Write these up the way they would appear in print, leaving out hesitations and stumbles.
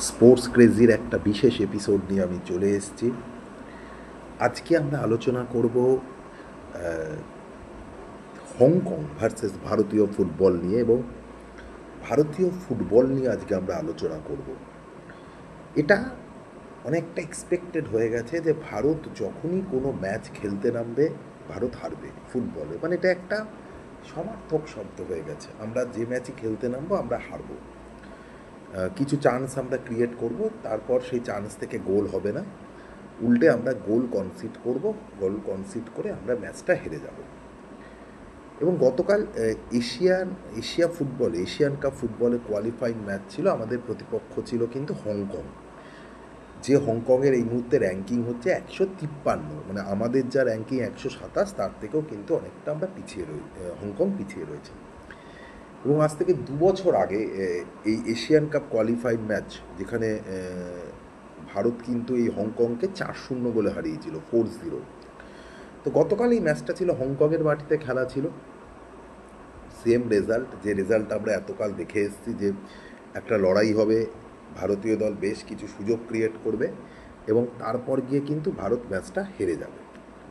Sports ক্রেজির একটা বিশেষ episode নিয়ে আমি চলে এসেছি। আজকে আমরা আলোচনা করব হংকং ভার্সেস ভারতীয় ফুটবল নিয়ে, এবং ভারতীয় ফুটবল নিয়ে আজকে আমরা আলোচনা করব। এটা অনেকটা এক্সপেক্টেড হয়ে গেছে যে ভারত যখনই কোনো ম্যাচ খেলতে নামবে ভারত হারবে ফুটবলে, মানে এটা একটা সমার্থক শব্দ হয়ে গেছে। আমরা যে ম্যাচই খেলতে নামবো আমরা হারবো। কিছু চান্স আমরা ক্রিয়েট করব, তারপর সেই চান্স থেকে গোল হবে না, উল্টে আমরা গোল কনসিড করব, গোল কনসিড করে আমরা ম্যাচটা হেরে যাব। এবং গতকাল এশিয়ান কাপ ফুটবলে কোয়ালিফাইং ম্যাচ ছিল, আমাদের প্রতিপক্ষ ছিল কিন্তু হংকং। যে হংকংয়ের এই মুহূর্তে র্যাঙ্কিং হচ্ছে 153, মানে আমাদের যা র্যাঙ্কিং 127, তার থেকেও কিন্তু অনেকটা আমরা পিছিয়ে হংকং পিছিয়ে রয়েছে। এবং আজ থেকে 2 বছর আগে এই এশিয়ান কাপ কোয়ালিফাইড ম্যাচ, যেখানে ভারত কিন্তু এই হংকংকে 4-0 বলে হারিয়েছিল, 4-0। তো গতকাল এই ম্যাচটা ছিল হংকংয়ের মাটিতে খেলা ছিল, সেম রেজাল্ট, যে রেজাল্ট আমরা এতকাল দেখে এসেছি, যে একটা লড়াই হবে, ভারতীয় দল বেশ কিছু সুযোগ ক্রিয়েট করবে এবং তারপর গিয়ে কিন্তু ভারত ম্যাচটা হেরে যাবে।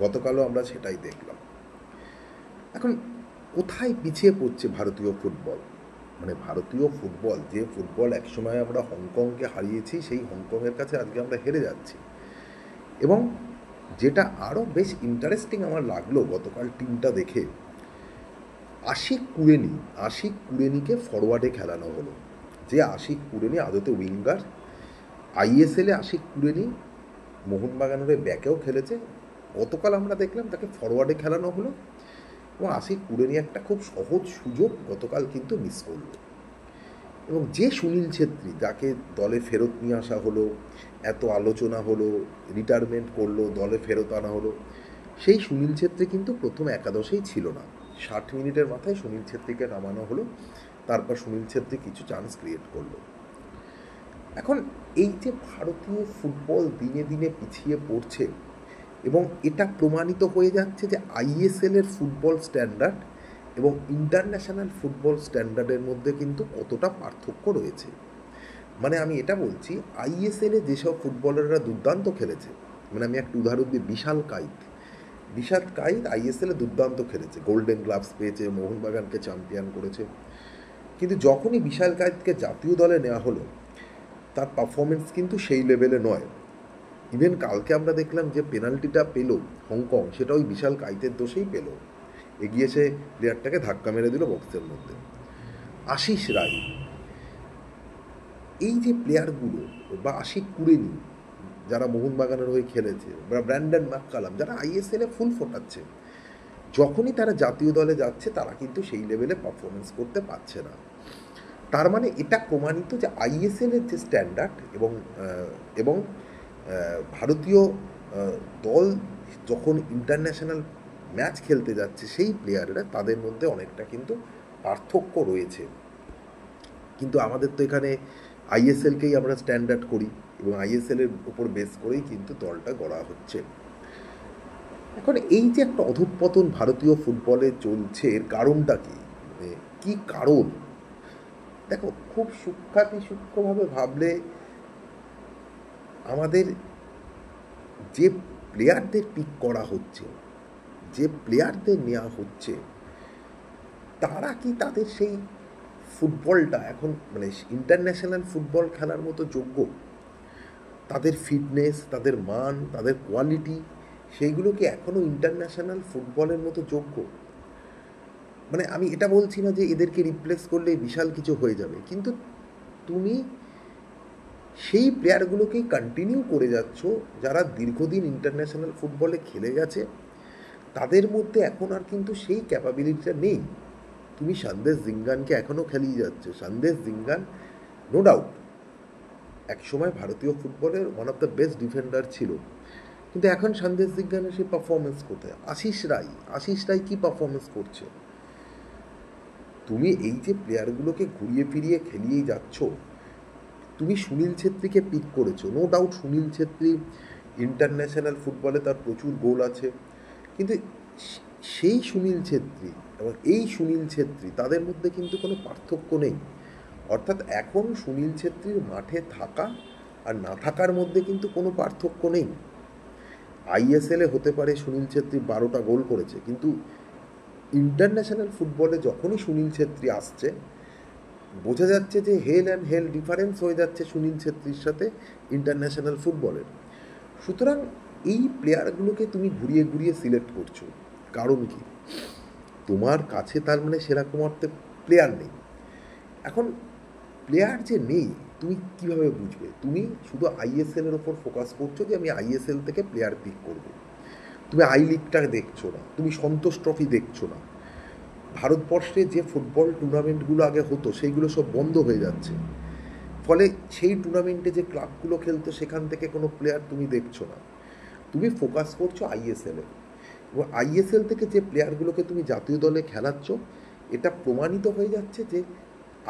গতকালও আমরা সেটাই দেখলাম। এখন কোথায় পিছিয়ে পড়ছে ভারতীয় ফুটবল? মানে ভারতীয় ফুটবল, যে ফুটবল একসময় আমরা হংকংকে হারিয়েছি, সেই হংকংয়ের কাছে আজকে আমরা হেরে যাচ্ছি। এবং যেটা আরও বেশ ইন্টারেস্টিং আমার লাগলো গতকাল টিমটা দেখে, আশিক কুরেনিকে ফরওয়ার্ডে খেলানো হলো। যে আশিক কুরেনি আদতে উইঙ্গার, আইএসএলে আশিক কুরেনি মোহনবাগানের ব্যাকেও খেলেছে, গতকাল আমরা দেখলাম তাকে ফরওয়ার্ডে খেলানো হলো। এবং আশিক কুরেনি একটা খুব সহজ সুযোগ গতকাল কিন্তু মিস করল। এবং যে সুনীল ছেত্রী, যাকে দলে ফেরত নিয়ে আসা হলো, এত আলোচনা হলো, রিটায়ারমেন্ট করলো, দলে ফেরত আনা হলো, সেই সুনীল ছেত্রী কিন্তু প্রথম একাদশেই ছিল না। 60 মিনিটের মাথায় সুনীল ছেত্রীকে নামানো হলো, তারপর সুনীল ছেত্রী কিছু চান্স ক্রিয়েট করলো। এখন এই যে ভারতীয় ফুটবল দিনে দিনে পিছিয়ে পড়ছে, এবং এটা প্রমাণিত হয়ে যাচ্ছে যে আইএসএলের ফুটবল স্ট্যান্ডার্ড এবং ইন্টারন্যাশনাল ফুটবল স্ট্যান্ডার্ডের মধ্যে কিন্তু কতটা পার্থক্য রয়েছে। মানে আমি এটা বলছি, আইএসএলে যেসব ফুটবলাররা দুর্দান্ত খেলেছে, মানে আমি একটা উদাহরণ দিই, বিশাল কাইত আইএসএলে দুর্দান্ত খেলেছে, গোল্ডেন গ্লাভস পেয়েছে, মোহনবাগানকে চ্যাম্পিয়ন করেছে। কিন্তু যখনই বিশাল কাইতকে জাতীয় দলে নেওয়া হলো, তার পারফরমেন্স কিন্তু সেই লেভেলে নয়। ইভেন কালকে আমরা দেখলাম যে পেনাল্টিটা পেল হংকং, সেটা ওই বিশাল কাইতের দোষেই পেল, এগিয়ে এসে প্লেয়ারটাকে ধাক্কা মেরে দিল বক্সের মধ্যে। আশিস রায়, এই যে প্লেয়ারগুলো, বা আশিক কুরেনি যারা মোহনবাগানের হয়ে খেলেছে, বা ব্র্যান্ডন ম্যাককালাম যারা আইএসএলে ফুল ফোটাচ্ছে, যখনই তারা জাতীয় দলে যাচ্ছে তারা কিন্তু সেই লেভেলে পারফরমেন্স করতে পারছে না। তার মানে এটা প্রমাণিত যে আইএসএলের যে স্ট্যান্ডার্ড এবং ভারতীয় দল যখন ইন্টারন্যাশনাল ম্যাচ খেলতে যাচ্ছে, সেই প্লেয়াররা তাদের মধ্যে অনেকটা কিন্তু পার্থক্য রয়েছে। কিন্তু আমাদের তো এখানে আইএসএলকেই আমরা স্ট্যান্ডার্ড করি, এবং আইএসএলের উপর বেস করেই কিন্তু দলটা গড়া হচ্ছে। এখন এই যে একটা অধঃপতন ভারতীয় ফুটবলে চলছে, এর কারণটা কি? মানে কী কারণ? দেখো, খুব সূক্ষ্মভাবে ভাবলে আমাদের যে প্লেয়ারদের পিক করা হচ্ছে, যে প্লেয়ারদের নেওয়া হচ্ছে, তারা কি তাদের সেই ফুটবলটা এখন মানে ইন্টারন্যাশনাল ফুটবল খেলার মতো যোগ্য? তাদের ফিটনেস, তাদের মান, তাদের কোয়ালিটি, সেইগুলো কি এখনও ইন্টারন্যাশনাল ফুটবলের মতো যোগ্য? মানে আমি এটা বলছি না যে এদেরকে রিপ্লেস করলে বিশাল কিছু হয়ে যাবে, কিন্তু তুমি সেই প্লেয়ারগুলোকেই কন্টিনিউ করে যাচ্ছ যারা দীর্ঘদিন ইন্টারন্যাশনাল ফুটবলে খেলে গেছে, তাদের মধ্যে এখন আর কিন্তু সেই ক্যাপাবিলিটিটা নেই। তুমি সন্দেশ জিঙ্গানকে এখনও খেলিয়ে যাচ্ছে। সন্দেশ জিঙ্গান নো ডাউট একসময় ভারতীয় ফুটবলের one of the best defender ছিল, কিন্তু এখন সন্দেশ জিঙ্গানের সেই পারফরমেন্স কোথায়? আশিস রায় কী পারফরমেন্স করছে? তুমি এই যে প্লেয়ারগুলোকে ঘুরিয়ে ফিরিয়ে খেলিয়েই যাচ্ছ, তুমি সুনীল ছেত্রীকে পিক করেছো, no doubt Sunil Chhetri international ফুটবলে তার প্রচুর গোল আছে, কিন্তু সেই সুনীল ছেত্রী এবং এই সুনীল ছেত্রী, তাদের মধ্যে কিন্তু কোনো পার্থক্য নেই। অর্থাৎ এখন সুনীল ছেত্রীর মাঠে থাকা আর না থাকার মধ্যে কিন্তু কোনো পার্থক্য নেই। আইএসএলে হতে পারে সুনীল ছেত্রী 12টা গোল করেছে, কিন্তু ইন্টারন্যাশনাল ফুটবলে যখনই সুনীল ছেত্রী আসছে বোঝা যাচ্ছে যে হেল অ্যান্ড হেল ডিফারেন্স হয়ে যাচ্ছে সুনীল ছেত্রীর সাথে ইন্টারন্যাশনাল ফুটবলের। সুতরাং এই প্লেয়ারগুলোকে তুমি ঘুরিয়ে ঘুরিয়ে সিলেক্ট করছো, কারণ কি? তোমার কাছে তার মানে সেরকম অর্থে প্লেয়ার নেই। এখন প্লেয়ার যে নেই তুমি কিভাবে বুঝবে? তুমি শুধু আইএসএলের ওপর ফোকাস করছো যে আমি আইএসএল থেকে প্লেয়ার পিক করবো। তুমি আই লিগটা দেখছো না, তুমি সন্তোষ ট্রফি দেখছো না। ভারতবর্ষে যে ফুটবল টুর্নামেন্টগুলো আগে হতো সেইগুলো সব বন্ধ হয়ে যাচ্ছে, ফলে সেই টুর্নামেন্টে যে ক্লাবগুলো খেলতো সেখান থেকে কোনো প্লেয়ার তুমি দেখছো না। তুমি ফোকাস করছো আইএসএলে, এবং আইএসএল থেকে যে প্লেয়ারগুলোকে তুমি জাতীয় দলে খেলাচ্ছ এটা প্রমাণিত হয়ে যাচ্ছে যে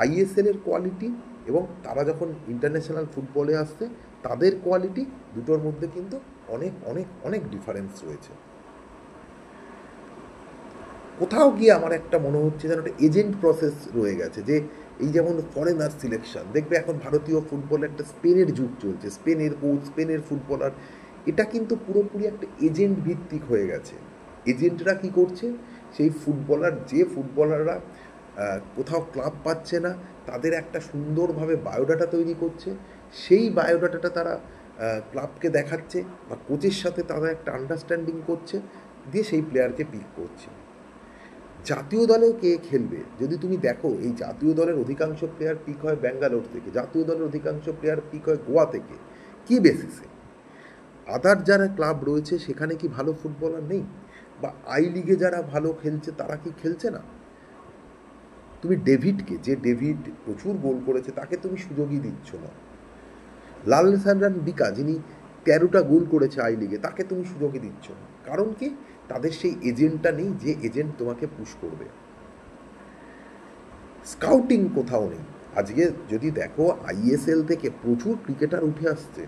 আইএসএলের কোয়ালিটি এবং তারা যখন ইন্টারন্যাশনাল ফুটবলে আসছে তাদের কোয়ালিটি দুটোর মধ্যে কিন্তু অনেক অনেক অনেক ডিফারেন্স রয়েছে। কোথাও গিয়ে আমার একটা মনে হচ্ছে যেন একটা এজেন্ট প্রসেস রয়ে গেছে, যে এই যেমন ফরেনার সিলেকশন দেখবে এখন ভারতীয় ফুটবলে একটা স্পেনের যুগ চলছে, স্পেনের কোচ, স্পেনের ফুটবলার, এটা কিন্তু পুরোপুরি একটা এজেন্ট ভিত্তিক হয়ে গেছে। এজেন্টরা কি করছে? সেই ফুটবলার, যে ফুটবলাররা কোথাও ক্লাব পাচ্ছে না তাদের একটা সুন্দরভাবে বায়োডাটা তৈরি করছে, সেই বায়োডাটাটা তারা ক্লাবকে দেখাচ্ছে বা কোচের সাথে তারা একটা আন্ডারস্ট্যান্ডিং করছে, দিয়ে সেই প্লেয়ারকে পিক করছে। জাতীয় দলে কে খেলবে যদি তুমি দেখো, এই জাতীয় দলের অধিকাংশ প্লেয়ার পিক হয় ব্যাঙ্গালোর থেকে, জাতীয় দলের অধিকাংশ প্লেয়ার পিক হয় গোয়া থেকে। কি বেসিসে? আদার যারা ক্লাব রয়েছে সেখানে কি ভালো ফুটবলার নেই? বা আই লিগে যারা ভালো খেলছে তারা কি খেলছে না? তুমি ডেভিডকে, যে ডেভিড প্রচুর গোল করেছে, তাকে তুমি সুযোগই দিচ্ছ না। লাল সানরান বিকা, যিনি 13টা গোল করেছে আই লিগে, তাকে তুমি সুযোগই দিচ্ছ না। কারণ কি? তাদের সেই এজেন্টটা নেই যে এজেন্ট তোমাকে পুশ করবে। স্কাউটিং কোথাও নেই। আজকে যদি দেখো আইএসএল থেকে প্রচুর ক্রিকেটার উঠে আসছে,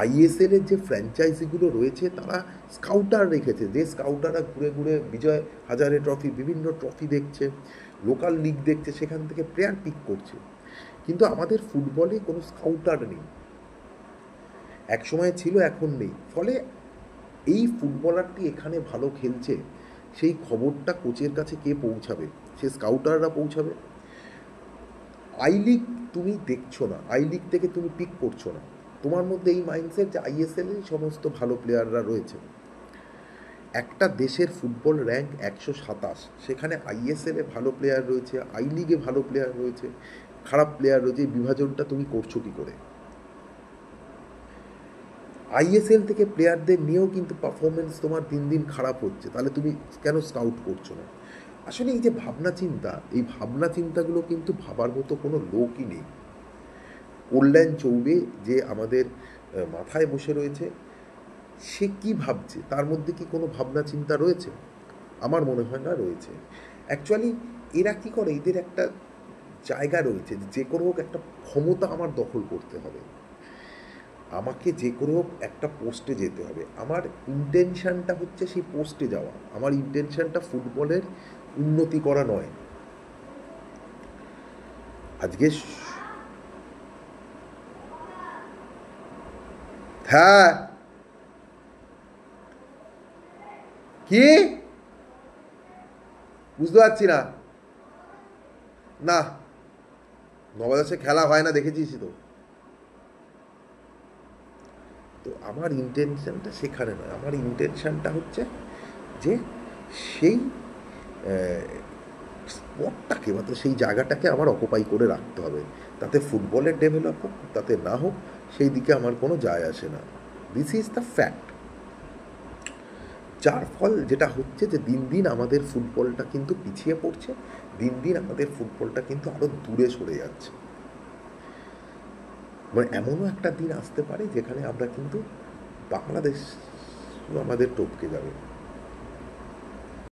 আইএসএলের যে ফ্র্যাঞ্চাইজিগুলো রয়েছে তারা স্কাউটার রেখেছে, যে স্কাউটাররা ঘুরে ঘুরে বিজয় হাজারে ট্রফি, বিভিন্ন ট্রফি দেখছে, লোকাল লিগ দেখছে, সেখান থেকে প্লেয়ার পিক করছে। কিন্তু আমাদের ফুটবলে কোনো স্কাউটার নেই, এক সময় ছিল এখন নেই। ফলে এই ফুটবলারটি এখানে ভালো খেলছে সেই খবরটা কোচের কাছে কে পৌঁছাবে? সে স্কাউটাররা পৌঁছাবে। আই লিগ তুমি দেখছো না, আই লিগ থেকে তুমি পিক করছো না, তোমার মধ্যে এই মাইন্ডসেট যে আইএসএলে সমস্ত ভালো প্লেয়াররা রয়েছে। একটা দেশের ফুটবল র্যাঙ্ক 127, সেখানে আইএসএলে ভালো প্লেয়ার রয়েছে, আই লিগে ভালো প্লেয়ার রয়েছে, খারাপ প্লেয়ার রয়েছে, এই বিভাজনটা তুমি করছো কী করে? আইএসএল থেকে প্লেয়ারদের নিয়েও কিন্তু পারফরমেন্স তোমার দিন দিন খারাপ হচ্ছে, তাহলে তুমি কেন স্কাউট করছো না? আসলে এই যে ভাবনা চিন্তা, এই ভাবনা চিন্তাগুলো কিন্তু ভাবার মতো কোনো লোকই নেই। কল্যাণ চৌবে যে আমাদের মাথায় বসে রয়েছে, সে কি ভাবছে? তার মধ্যে কি কোনো ভাবনা চিন্তা রয়েছে? আমার মনে হয় না রয়েছে। অ্যাকচুয়ালি এরা কি করে, এদের একটা জায়গা রয়েছে, যে কোনো হোক একটা ক্ষমতা আমার দখল করতে হবে, আমাকে যে করে হোক একটা পোস্টে যেতে হবে। আমার ইন্টেনশানটা হচ্ছে সেই পোস্টে যাওয়া, আমার ইন্টেনশানটা ফুটবলের উন্নতি করা নয়। আজকে হ্যাঁ, কি বুঝতে পারছি না। না, নবদাসে খেলা হয় না, দেখেছিস তো। তো আমার ইন্টেনশানটা সেখানে নয়, আমার ইন্টেনশানটা হচ্ছে যে সেই স্পটটাকে বা সেই জায়গাটাকে আমার অকুপাই করে রাখতে হবে। তাতে ফুটবলের ডেভেলপ হোক তাতে না হোক সেই দিকে আমার কোনো যায় আসে না। This is the fact. যার ফল যেটা হচ্ছে যে দিন দিন আমাদের ফুটবলটা কিন্তু পিছিয়ে পড়ছে, দিন দিন আমাদের ফুটবলটা কিন্তু আরও দূরে সরে যাচ্ছে। মানে এমনও একটা দিন আসতে পারে যেখানে আমরা কিন্তু বাংলাদেশ আমাদের টপকে যাবে।